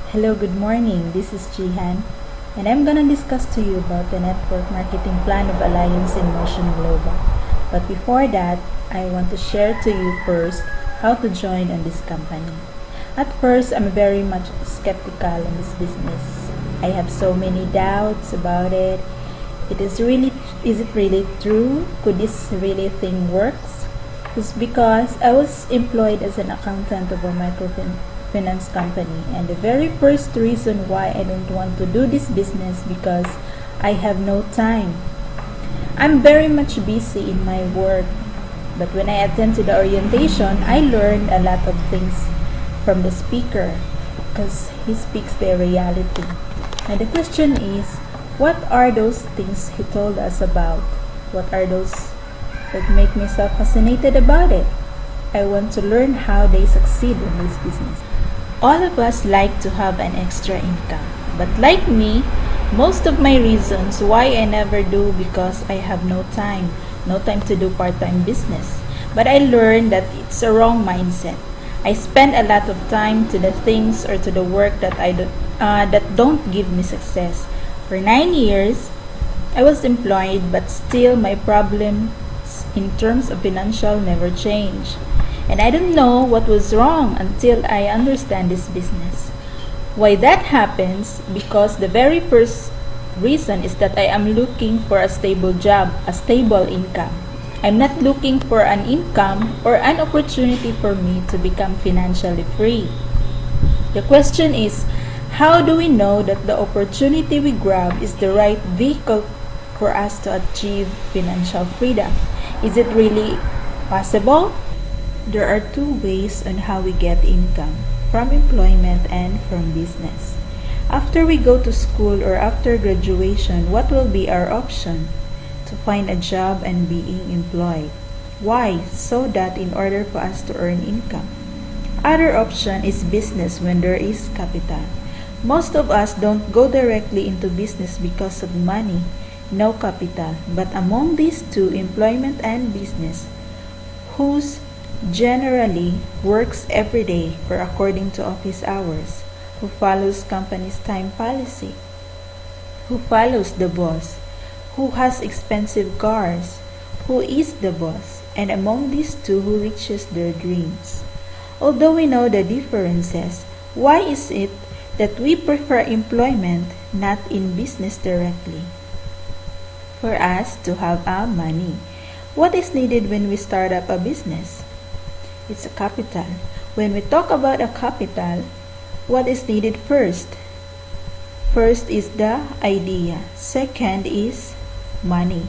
Hello, good morning. This is Jihan, and I'm gonna discuss to you about the network marketing plan of Alliance in Motion Global. But before that, I want to share to you first how to join on this company. At first, I'm very much skeptical in this business. I have so many doubts about it. Is it really true? Could this really thing works? It's because I was employed as an accountant of a microfinance company, and the very first reason why I don't want to do this business because I have no time. I'm very much busy in my work, but when I attend to the orientation, I learned a lot of things from the speaker because he speaks their reality. And the question is, what are those things he told us about? What are those that make me so fascinated about it? I want to learn how they succeed in this business. All of us like to have an extra income, but like me, most of my reasons why I never do because I have no time to do part-time business. But I learned that it's a wrong mindset. I spend a lot of time to the things or to the work that don't give me success. For 9 years, I was employed, but still my problems in terms of financial never changed. And I don't know what was wrong until I understand this business. Why that happens? Because the very first reason is that I am looking for a stable job, a stable income. I'm not looking for an income or an opportunity for me to become financially free. The question is, how do we know that the opportunity we grab is the right vehicle for us to achieve financial freedom? Is it really possible? There are two ways on how we get income, from employment and from business. After we go to school or after graduation, what will be our option? To find a job and being employed. Why? So that in order for us to earn income. Other option is business when there is capital. Most of us don't go directly into business because of money, no capital. But among these two, employment and business, whose generally works every day or according to office hours, who follows company's time policy, who follows the boss, who has expensive cars, who is the boss, and among these two who reaches their dreams. Although we know the differences, why is it that we prefer employment not in business directly? For us to have our money, what is needed when we start up a business? It's a capital. When we talk about a capital, what is needed first? First is the idea. Second is money.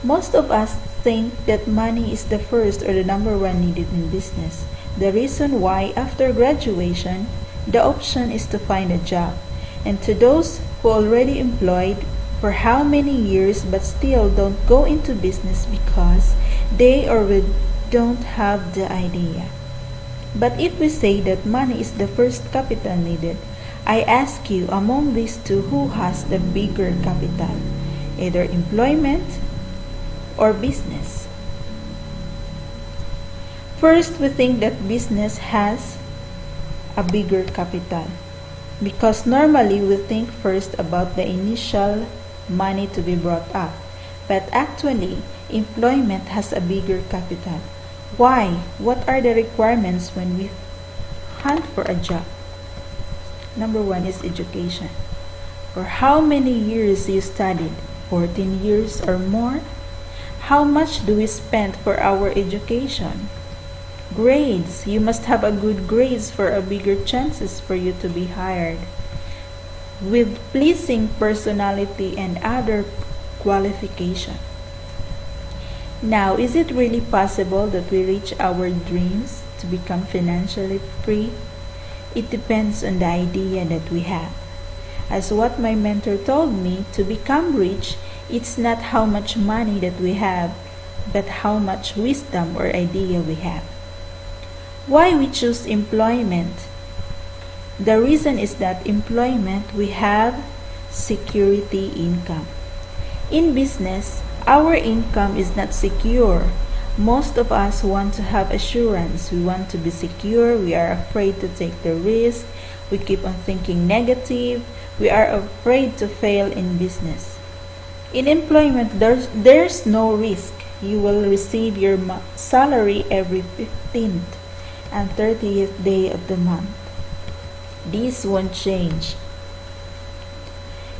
Most of us think that money is the first or the number one needed in business. The reason why after graduation, the option is to find a job. And to those who already employed for how many years but still don't go into business because they already don't have the idea. But if we say that money is the first capital needed, I ask you, among these two, who has the bigger capital? Either employment or business. First, we think that business has a bigger capital because normally we think first about the initial money to be brought up. But actually, employment has a bigger capital. Why? What are the requirements when we hunt for a job? Number one is education. For how many years you studied? 14 years or more? How much do we spend for our education? Grades. You must have a good grades for a bigger chances for you to be hired. With pleasing personality and other qualification. Now, is it really possible that we reach our dreams to become financially free? It depends on the idea that we have. As what my mentor told me, to become rich, it's not how much money that we have, but how much wisdom or idea we have. Why we choose employment? The reason is that employment, we have security income. In business, our income is not secure. Most of us want to have assurance. We want to be secure. We are afraid to take the risk. We keep on thinking negative. We are afraid to fail in business. In employment, there's no risk. You will receive your salary every 15th and 30th day of the month. This won't change.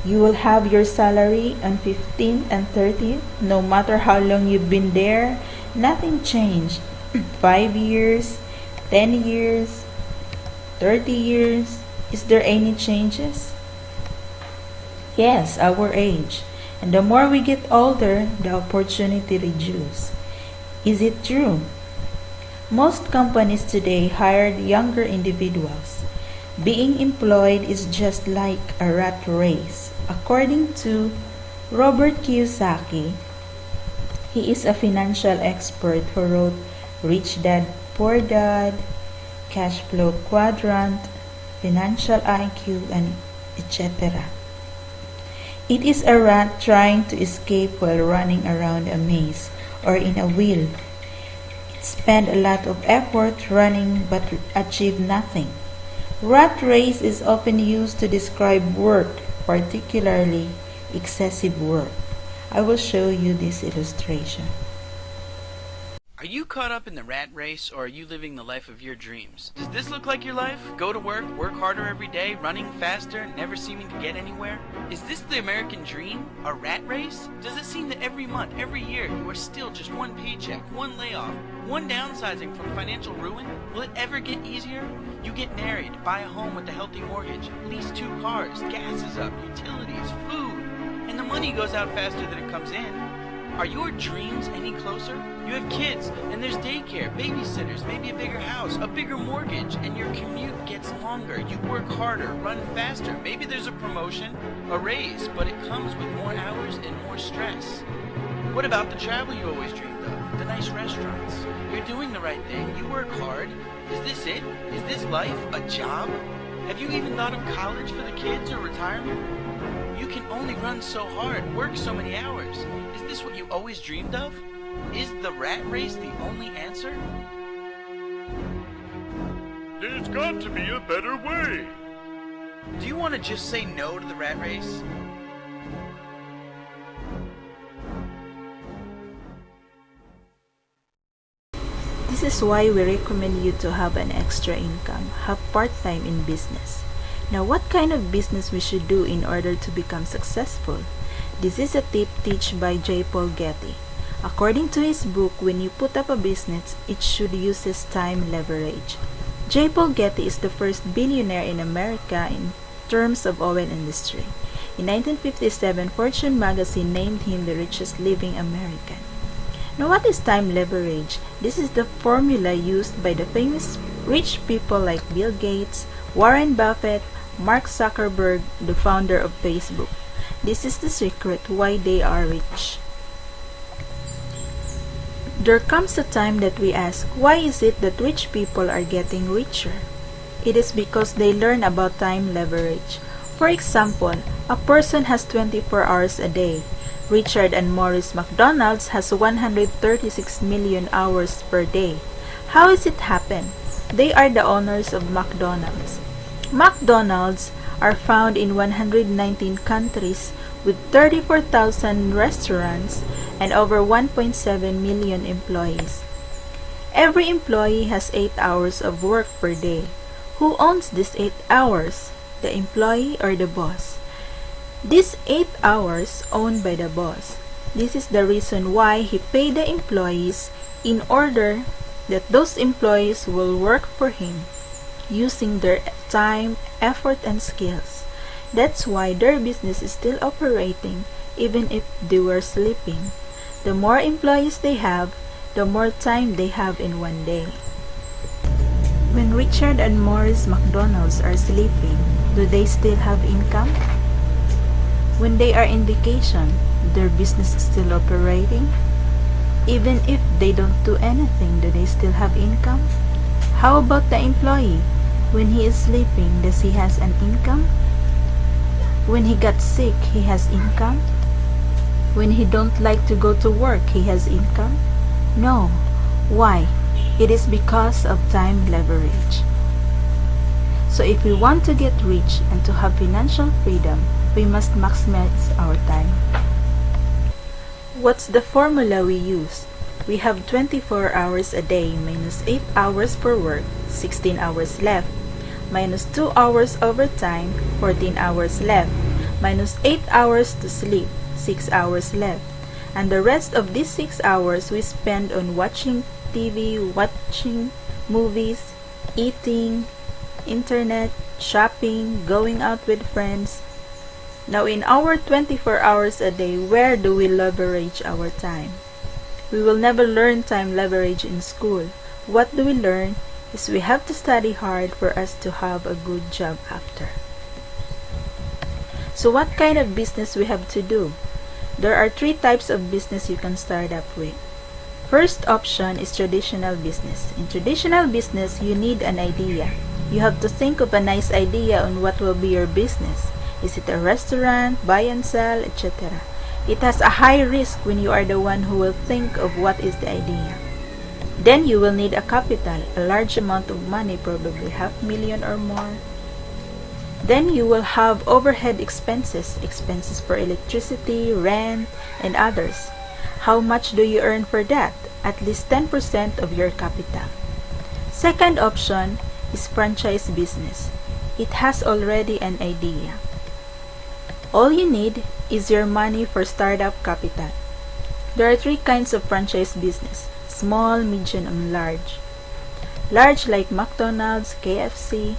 You will have your salary on 15th and 30th, no matter how long you've been there. Nothing changed. 5 years, 10 years, 30 years. Is there any changes? Yes, our age. And the more we get older, the opportunity reduces. Is it true? Most companies today hire younger individuals. Being employed is just like a rat race. According to Robert Kiyosaki, he is a financial expert who wrote Rich Dad, Poor Dad, Cash Flow Quadrant, Financial IQ, and etc. It is a rat trying to escape while running around a maze or in a wheel. It spends a lot of effort running but achieve nothing. Rat race is often used to describe work, particularly excessive work. I will show you this illustration. Are you caught up in the rat race, or are you living the life of your dreams? Does this look like your life? Go to work harder every day, running faster, never seeming to get anywhere? Is this the American dream? A rat race? Does it seem that every month, every year, you are still just one paycheck, one layoff, one downsizing from financial ruin? Will it ever get easier? You get married, buy a home with a healthy mortgage, lease 2 cars, gas is up, utilities, food, and the money goes out faster than it comes in. Are your dreams any closer? You have kids, and there's daycare, babysitters, maybe a bigger house, a bigger mortgage, and your commute gets longer. You work harder, run faster. Maybe there's a promotion, a raise, but it comes with more hours and more stress. What about the travel you always dreamed of? The nice restaurants? You're doing the right thing. You work hard. Is this it? Is this life? A job? Have you even thought of college for the kids or retirement? You can only run so hard, work so many hours. Is this what you always dreamed of? Is the rat race the only answer? There's got to be a better way. Do you want to just say no to the rat race? This is why we recommend you to have an extra income, have part-time in business. Now, what kind of business we should do in order to become successful? This is a tip taught by J. Paul Getty. According to his book, when you put up a business, it should use time leverage. J. Paul Getty is the first billionaire in America in terms of oil industry. In 1957, Fortune magazine named him the richest living American. Now, what is time leverage? This is the formula used by the famous rich people like Bill Gates, Warren Buffett, Mark Zuckerberg, the founder of Facebook. This is the secret why they are rich. There comes a time that we ask, why is it that rich people are getting richer? It is because they learn about time leverage. For example, a person has 24 hours a day. Richard and Maurice McDonald's has 136 million hours per day. How is it happen? They are the owners of McDonald's. McDonald's are found in 119 countries with 34,000 restaurants and over 1.7 million employees. Every employee has 8 hours of work per day. Who owns these 8 hours? The employee or the boss? These 8 hours owned by the boss. This is the reason why he paid the employees in order that those employees will work for him using their time, effort, and skills. That's why their business is still operating even if they were sleeping. The more employees they have, the more time they have in one day. When Richard and Maurice McDonald's are sleeping, do they still have income? When they are in vacation, their business is still operating? Even if they don't do anything, do they still have income? How about the employee? When he is sleeping, does he has an income? When he got sick, he has income? When he don't like to go to work, he has income? No. Why? It is because of time leverage. So if we want to get rich and to have financial freedom, we must maximize our time. What's the formula we use? We have 24 hours a day minus 8 hours for work, 16 hours left, minus 2 hours overtime, 14 hours left, minus 8 hours to sleep, 6 hours left. And the rest of these 6 hours we spend on watching TV, watching movies, eating, internet, shopping, going out with friends. Now in our 24 hours a day, where do we leverage our time? We will never learn time leverage in school. What do we learn is we have to study hard for us to have a good job after. So what kind of business we have to do? There are 3 types of business you can start up with. First option is traditional business. In traditional business, you need an idea. You have to think of a nice idea on what will be your business. Is it a restaurant, buy and sell, etc.? It has a high risk when you are the one who will think of what is the idea. Then you will need a capital, a large amount of money, probably $500,000 or more. Then you will have overhead expenses for electricity, rent, and others. How much do you earn for that? At least 10% of your capital. Second option is franchise business. It has already an idea. All you need is your money for startup capital. There are 3 kinds of franchise business: small, medium, and large. Large like McDonald's, KFC.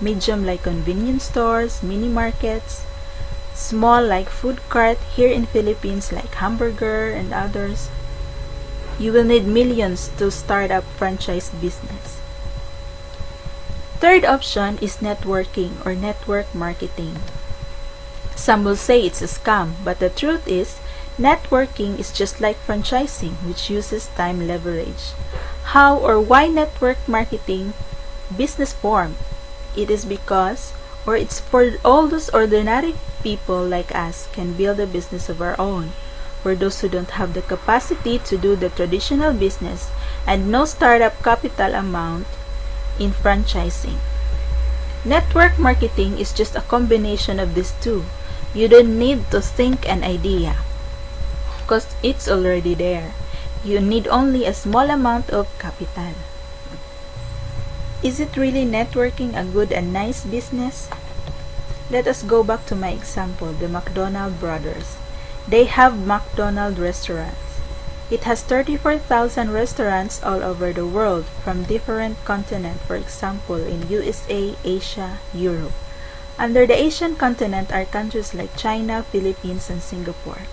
Medium like convenience stores, mini markets. Small like food cart here in Philippines like hamburger and others. You will need millions to start up franchise business. Third option is networking or network marketing. Some will say it's a scam, but the truth is, networking is just like franchising, which uses time leverage. How or why network marketing business form? It is because, or it's for all those ordinary people like us can build a business of our own. For those who don't have the capacity to do the traditional business and no startup capital amount in franchising. Network marketing is just a combination of these 2. You don't need to think an idea because it's already there. You need only a small amount of capital. Is it really networking a good and nice business? Let us go back to my example, the McDonald brothers. They have McDonald restaurants. It has 34,000 restaurants all over the world from different continents, for example in USA, Asia, Europe. Under the Asian continent are countries like China, Philippines, and Singapore.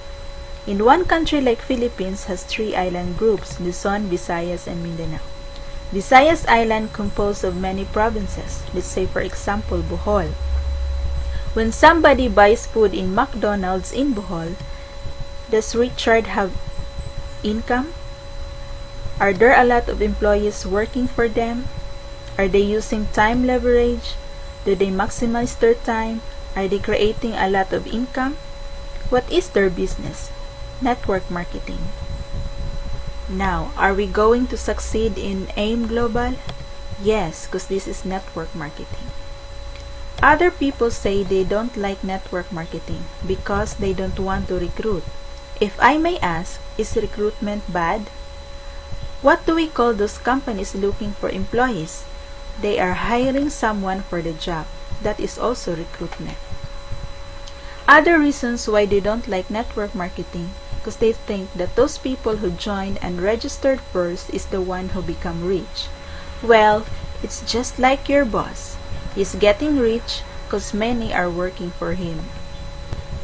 In one country like Philippines has 3 island groups, Luzon, Visayas, and Mindanao. Visayas Island composed of many provinces, let's say for example Bohol. When somebody buys food in McDonald's in Bohol, does Richard have income? Are there a lot of employees working for them? Are they using time leverage? Do they maximize their time? Are they creating a lot of income? What is their business? Network marketing. Now, are we going to succeed in AIM Global? Yes, because this is network marketing. Other people say they don't like network marketing because they don't want to recruit. If I may ask, is recruitment bad? What do we call those companies looking for employees? They are hiring someone for the job. That is also recruitment. Other reasons why they don't like network marketing, because they think that those people who joined and registered first is the one who become rich. Well, it's just like your boss. He's getting rich because many are working for him.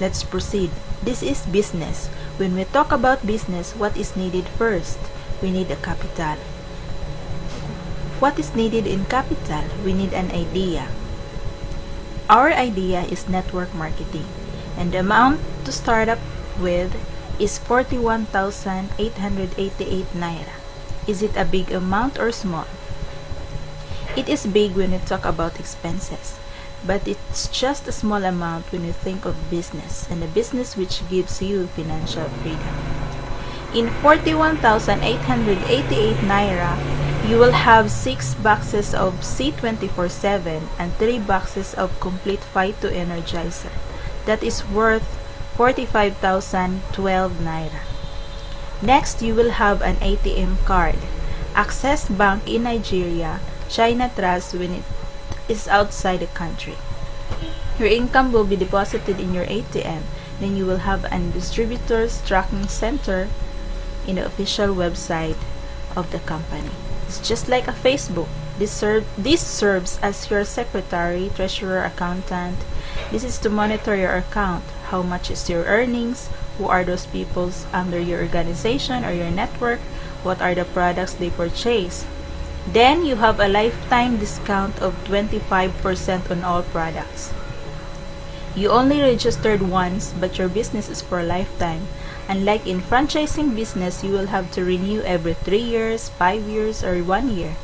Let's proceed. This is business. When we talk about business, what is needed first? We need a capital. What is needed in capital? We need an idea. Our idea is network marketing, and the amount to start up with is 41,888 naira. Is it a big amount or small? It is big when we talk about expenses, but it's just a small amount when you think of business, and a business which gives you financial freedom. In 41,888 naira, you will have 6 boxes of C24/7 and 3 boxes of complete Fight to Energizer. That is worth 45,012 naira. Next, you will have an ATM card. Access Bank in Nigeria, China Trust when it is outside the country. Your income will be deposited in your ATM. Then you will have a distributor's tracking center in the official website of the company. It's just like a Facebook. This serves as your secretary, treasurer, accountant. This is to monitor your account. How much is your earnings? Who are those people under your organization or your network? What are the products they purchase? Then you have a lifetime discount of 25% on all products. You only registered once, but your business is for a lifetime. Unlike in franchising business, you will have to renew every 3 years, 5 years, or 1 year.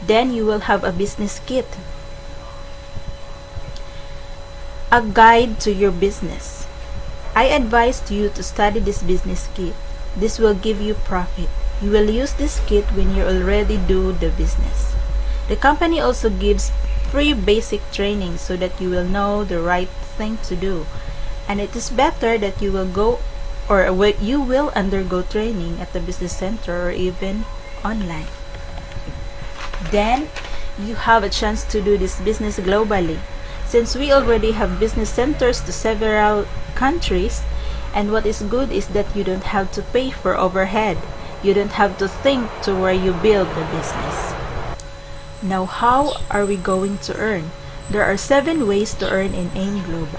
Then you will have a business kit. A guide to your business. I advise you to study this business kit. This will give you profit. You will use this kit when you already do the business. The company also gives free basic training so that you will know the right thing to do. And it is better that you will undergo training at the business center or even online. Then you have a chance to do this business globally. Since we already have business centers to several countries, and what is good is that you don't have to pay for overhead. You don't have to think to where you build the business. Now, how are we going to earn? There are 7 ways to earn in AIM Global.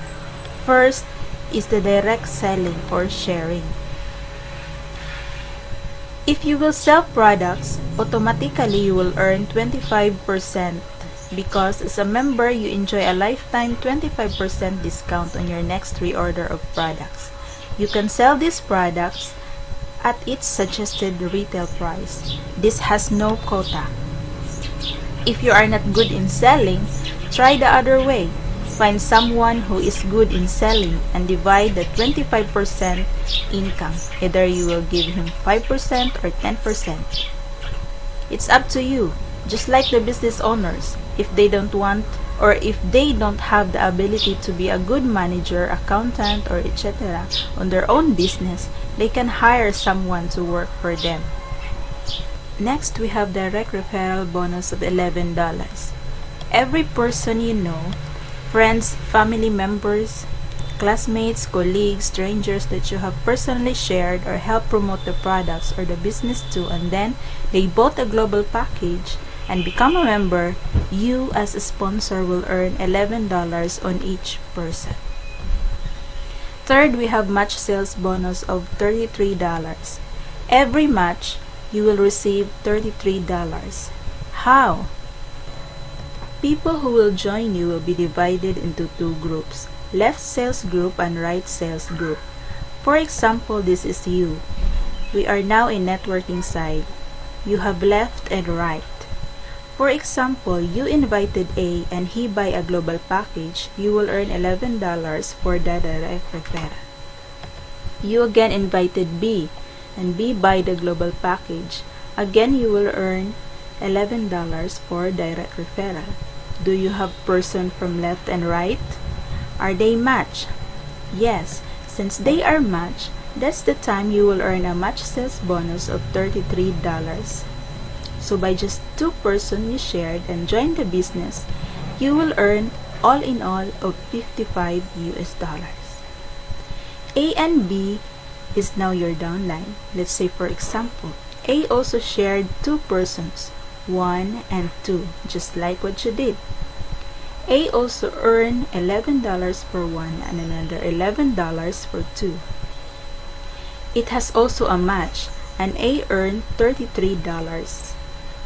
First is the direct selling or sharing. If you will sell products, automatically you will earn 25% because as a member, you enjoy a lifetime 25% discount on your next reorder of products. You can sell these products at its suggested retail price. This has no quota. If you are not good in selling, try the other way. Find someone who is good in selling and divide the 25% income. Either you will give him 5% or 10%. It's up to you. Just like the business owners, if they don't want or if they don't have the ability to be a good manager, accountant, or etc. on their own business, they can hire someone to work for them. Next, we have direct referral bonus of $11. Every person you know, friends, family members, classmates, colleagues, strangers that you have personally shared or helped promote the products or the business to, and then they bought a global package and become a member, you as a sponsor will earn $11 on each person. Third, we have match sales bonus of $33. Every match, you will receive $33. How? People who will join you will be divided into 2 groups, left sales group and right sales group. For example, this is you. We are now in networking side. You have left and right. For example, you invited A and he buy a global package, you will earn $11 for the direct referral. You again invited B and B buy the global package. Again, you will earn $11 for direct referral. Do you have person from left and right? Are they matched? Yes, since they are matched, that's the time you will earn a match sales bonus of $33. So by just 2 persons you shared and joined the business, you will earn all in all of $55 US. A and B is now your downline. Let's say for example, A also shared 2 persons, 1 and 2, just like what you did. A also earned $11 for 1 and another $11 for 2. It has also a match, and A earned $33.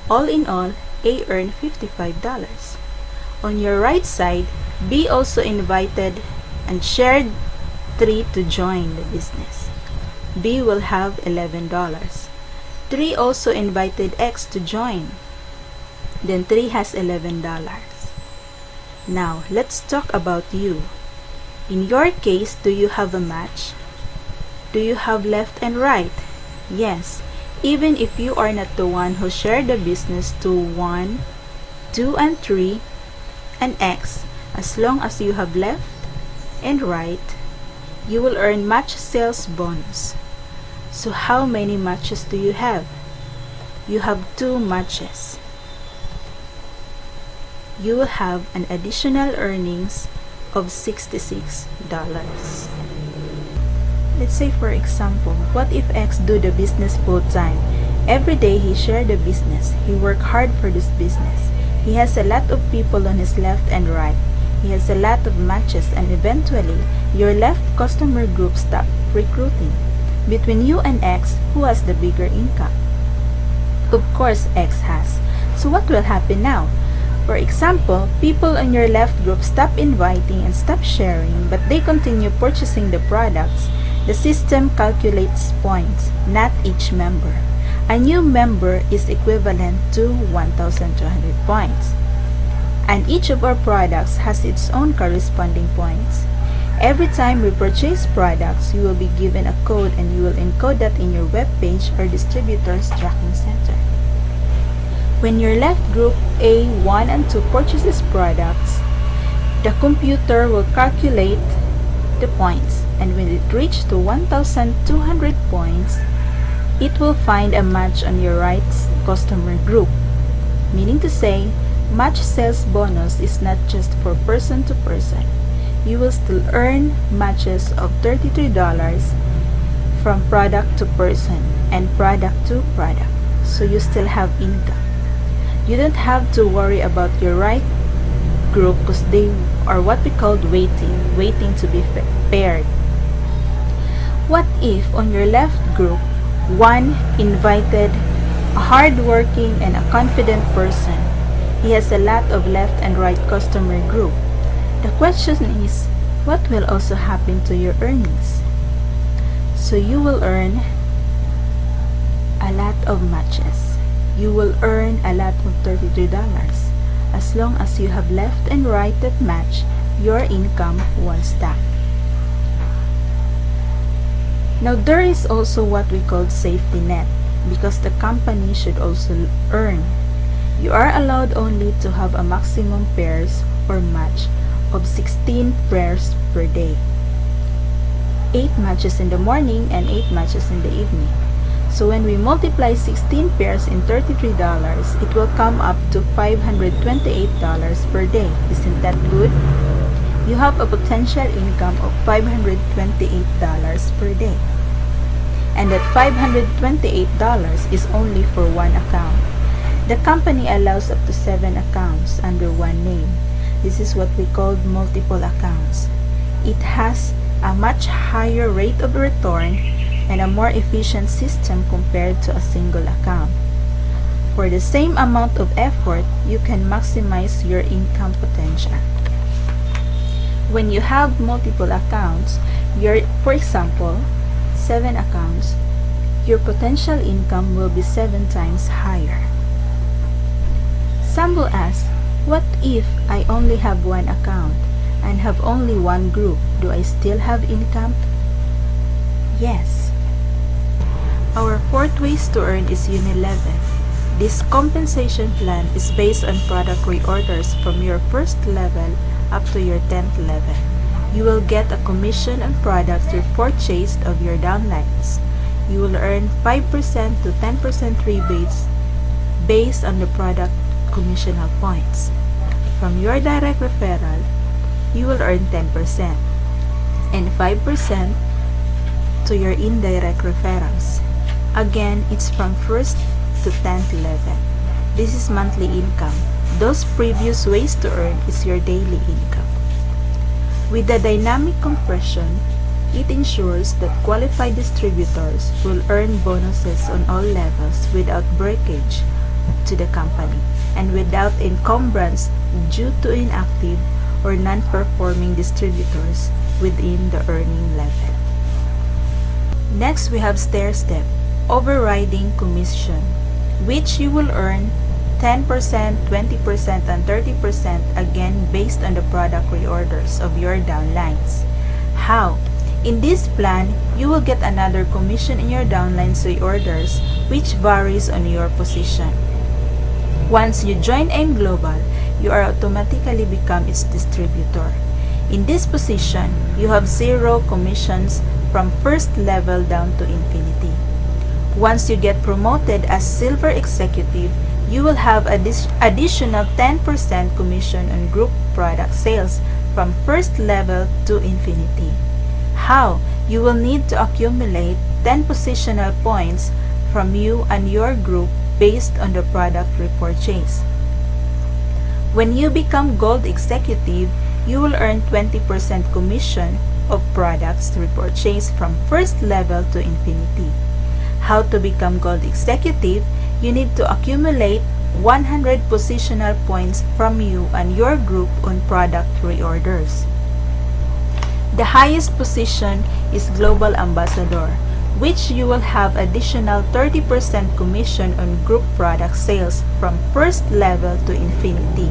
All in all, A earned $55. On your right side, B also invited and shared 3 to join the business. B will have $11. 3 also invited X to join. Then 3 has $11. Now, let's talk about you. In your case, do you have a match? Do you have left and right? Yes, even if you are not the one who shared the business to 1, 2, and 3, and X, as long as you have left and right, you will earn match sales bonus. So how many matches do you have? You have 2 matches. You will have an additional earnings of $66. Let's say, for example, what if X do the business full time? Every day he share the business. He work hard for this business. He has a lot of people on his left and right. He has a lot of matches, and eventually, your left customer group stop recruiting. Between you and X, who has the bigger income? Of course, X has. So what will happen now? For example, people on your left group stop inviting and stop sharing, but they continue purchasing the products. The system calculates points, not each member. A new member is equivalent to 1,200 points. And each of our products has its own corresponding points. Every time we purchase products, you will be given a code, and you will encode that in your web page or distributor's tracking center. When your left group A, 1, and 2 purchases products, the computer will calculate the points, and when it reaches to 1,200 points, it will find a match on your right customer group. Meaning to say, match sales bonus is not just for person to person. You will still earn matches of $33 from product to person and product to product. So you still have income. You don't have to worry about your right group because they are what we call waiting to be paired. What if on your left group, 1 invited a hardworking and a confident person? He has a lot of left and right customer group. The question is, what will also happen to your earnings? So you will earn a lot of matches. You will earn a lot of $33. As long as you have left and right that match, your income won't stop. Now there is also what we call safety net, because the company should also earn. You are allowed only to have a maximum pairs or match of 16 pairs per day. 8 matches in the morning and 8 matches in the evening. So when we multiply 16 pairs in $33, it will come up to $528 per day. Isn't that good? You have a potential income of $528 per day. And that $528 is only for one account. The company allows up to 7 accounts under one name. This is what we call multiple accounts. It has a much higher rate of return and a more efficient system compared to a single account. For the same amount of effort, you can maximize your income potential. When you have multiple accounts, for example, 7 accounts, your potential income will be 7 times higher. Some will ask, what if I only have 1 account and have only 1 group? Do I still have income? Yes. Our 4th ways to earn is Unilevel. This compensation plan is based on product reorders from your 1st level up to your 10th level. You will get a commission on products you purchased of your downlines. You will earn 5% to 10% rebates based on the product commissional points. From your direct referral, you will earn 10% and 5% to your indirect referrals. Again, it's from 1st to 10th level. This is monthly income. Those previous ways to earn is your daily income. With the dynamic compression, it ensures that qualified distributors will earn bonuses on all levels without breakage to the company and without encumbrance due to inactive or non-performing distributors within the earning level. Next, we have stair-step, overriding commission, which you will earn 10%, 20%, and 30% again based on the product reorders of your downlines. How? In this plan, you will get another commission in your downline's reorders, which varies on your position. Once you join AIM Global, you are automatically become its distributor. In this position, you have 0 commissions from first level down to infinity. Once you get promoted as Silver Executive, you will have additional 10% commission on group product sales from first level to infinity. How? You will need to accumulate 10 positional points from you and your group based on the product repurchase. When you become Gold Executive, you will earn 20% commission of products repurchased from first level to infinity. How to become Gold Executive? You need to accumulate 100 positional points from you and your group on product reorders. The highest position is Global Ambassador, which you will have additional 30% commission on group product sales from first level to infinity.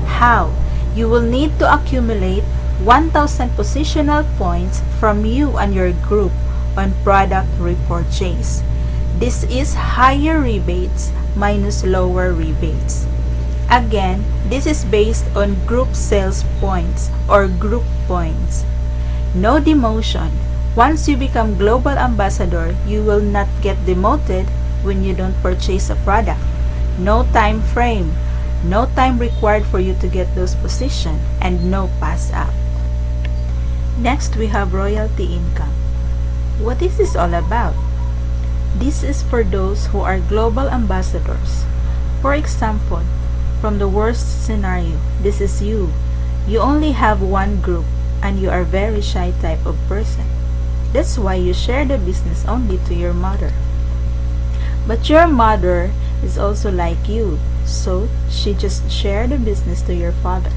How? You will need to accumulate 1,000 positional points from you and your group on product repurchase. This is higher rebates minus lower rebates. Again, this is based on group sales points or group points. No demotion. Once you become Global Ambassador, you will not get demoted when you don't purchase a product. No time frame. No time required for you to get those positions, and no pass up. Next, we have royalty income. What is this all about? This is for those who are global ambassadors. For example, from the worst scenario, this is you. You only have one group and you are very shy type of person. That's why you share the business only to your mother. But your mother is also like you, so she just shared the business to your father.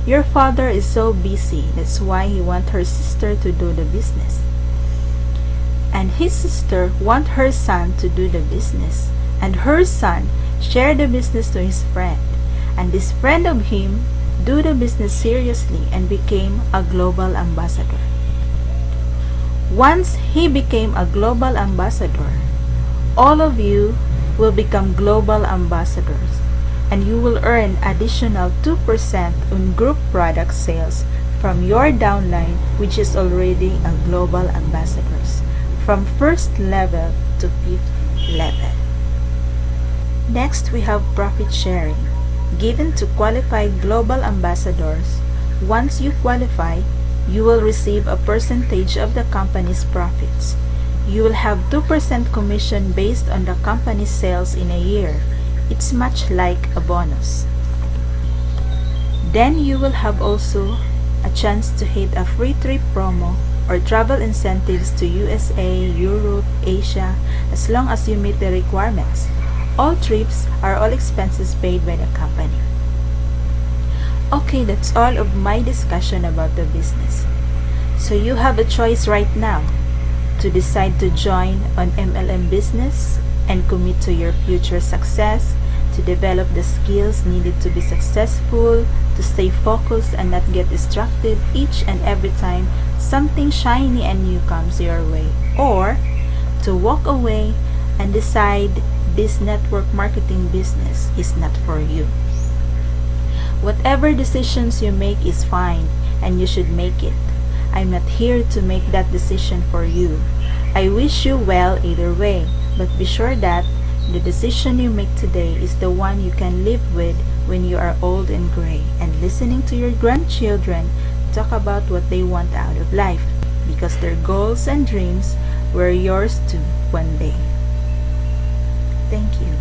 Your father is so busy, that's why he wants her sister to do the business. And his sister wants her son to do the business. And her son shared the business to his friend. And this friend of him do the business seriously and became a global ambassador. Once he became a global ambassador, all of you will become global ambassadors, and you will earn additional 2% on group product sales from your downline, which is already a global ambassadors, from first level to fifth level. Next, we have profit sharing, given to qualified global ambassadors. Once you qualify, you will receive a percentage of the company's profits. You will have 2% commission based on the company's sales in a year. It's much like a bonus. Then you will have also a chance to hit a free trip promo or travel incentives to USA, Europe, Asia, as long as you meet the requirements. All trips are all expenses paid by the company. Okay, that's all of my discussion about the business. So you have a choice right now to decide to join on MLM business and commit to your future success, to develop the skills needed to be successful, to stay focused and not get distracted each and every time something shiny and new comes your way, or to walk away and decide this network marketing business is not for you. Whatever decisions you make is fine, and you should make it. I'm not here to make that decision for you. I wish you well either way, but be sure that the decision you make today is the one you can live with when you are old and gray and listening to your grandchildren talk about what they want out of life, because their goals and dreams were yours too one day. Thank you.